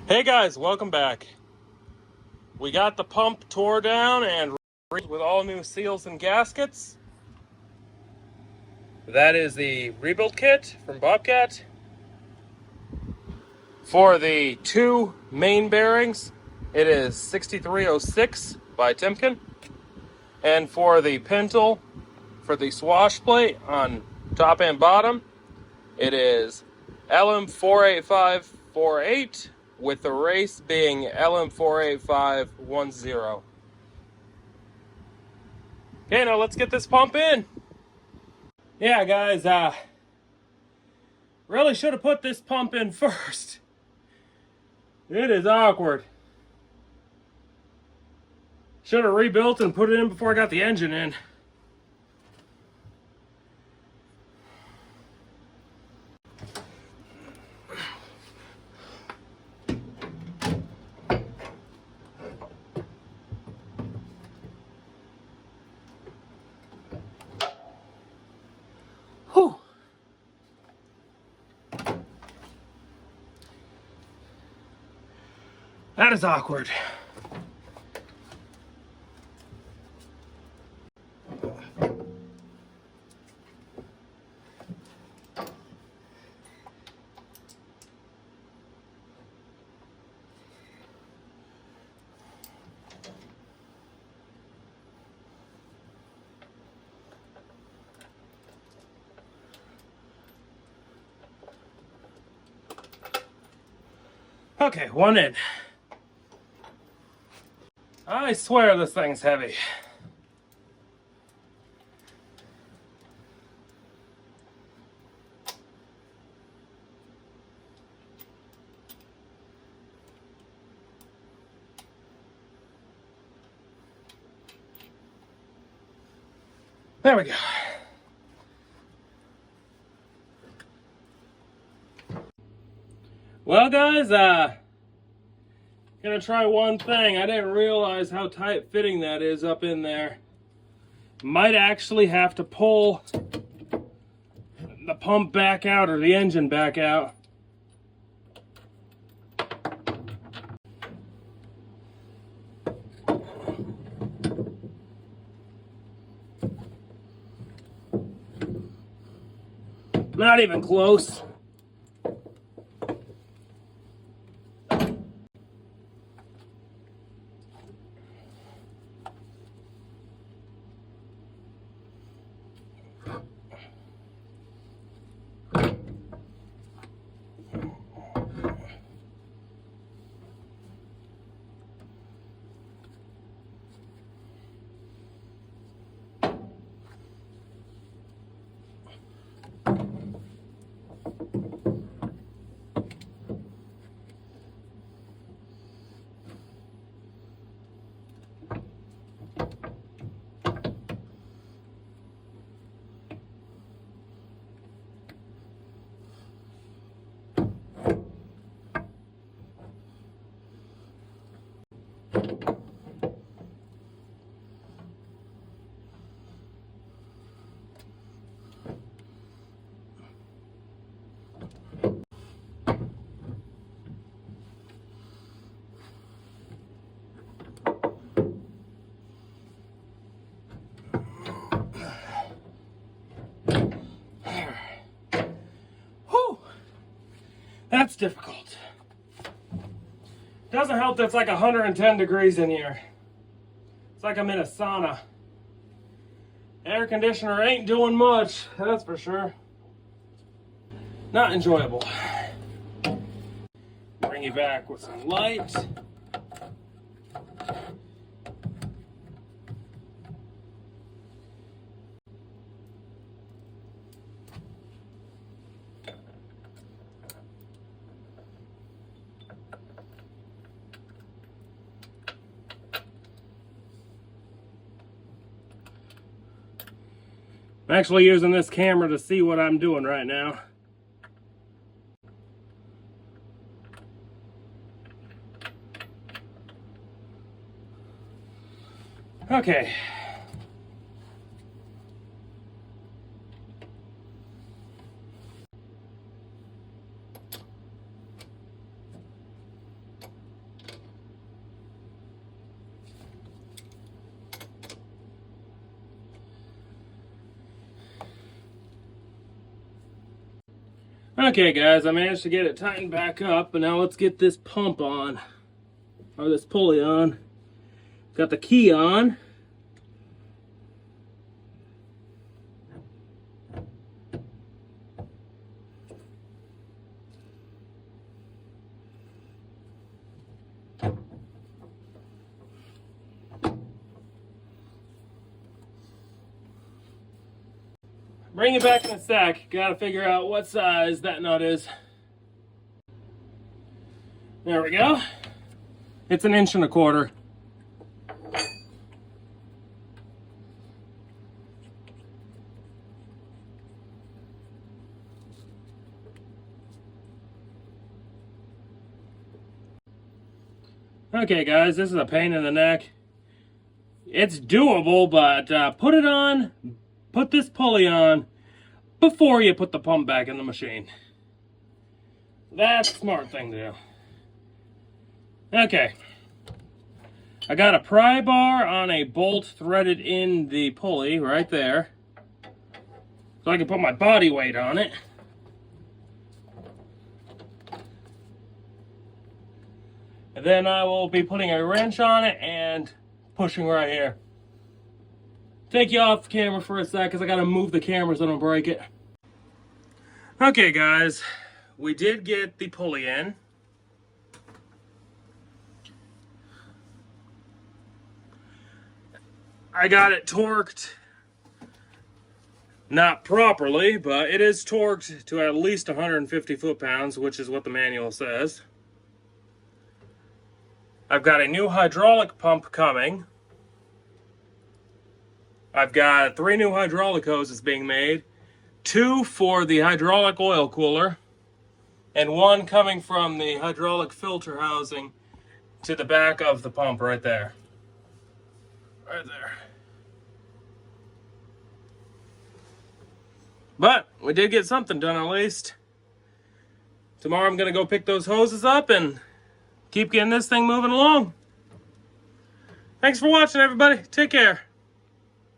Hey guys, welcome back. We got the pump tore down and with all new seals and gaskets. That is the rebuild kit from Bobcat. For the two main bearings, it is 6306 by Timken. And for the pintle, for the swash plate on top and bottom, it is LM48548 with the race being LM48510. Okay, now let's get this pump in. Yeah, guys, really should have put this pump in first. It is awkward. Should have rebuilt and put it in before I got the engine in. Whew. That is awkward. Okay, one in. I swear this thing's heavy. There we go. Well, guys, gonna try one thing. I didn't realize how tight fitting that is up in there. Might actually have to pull the pump back out or the engine back out. Not even close. That's difficult. Doesn't help that it's like 110 degrees in here. It's like I'm in a sauna. Air conditioner ain't doing much, that's for sure. Not enjoyable. Bring you back with some light. I'm actually using this camera to see what I'm doing right now. Okay. Okay guys, I managed to get it tightened back up, but now let's get this pump on, or this pulley on. Got the key on. Bring it back in a sec. Gotta figure out what size that nut is. There we go. It's 1.25 inches. Okay guys, this is a pain in the neck. It's doable, but put this pulley on before you put the pump back in the machine. That's a smart thing to do. Okay. I got a pry bar on a bolt threaded in the pulley right there, so I can put my body weight on it. And then I will be putting a wrench on it and pushing right here. Take you off camera for a sec because I gotta move the camera so I don't break it. Okay guys, we did get the pulley in. I got it torqued, not properly, but it is torqued to at least 150 foot-pounds, which is what the manual says. I've got a new hydraulic pump coming. I've got 3 new hydraulic hoses being made, 2 for the hydraulic oil cooler, and 1 coming from the hydraulic filter housing to the back of the pump right there. Right there. But we did get something done at least. Tomorrow I'm going to go pick those hoses up and keep getting this thing moving along. Thanks for watching, everybody. Take care.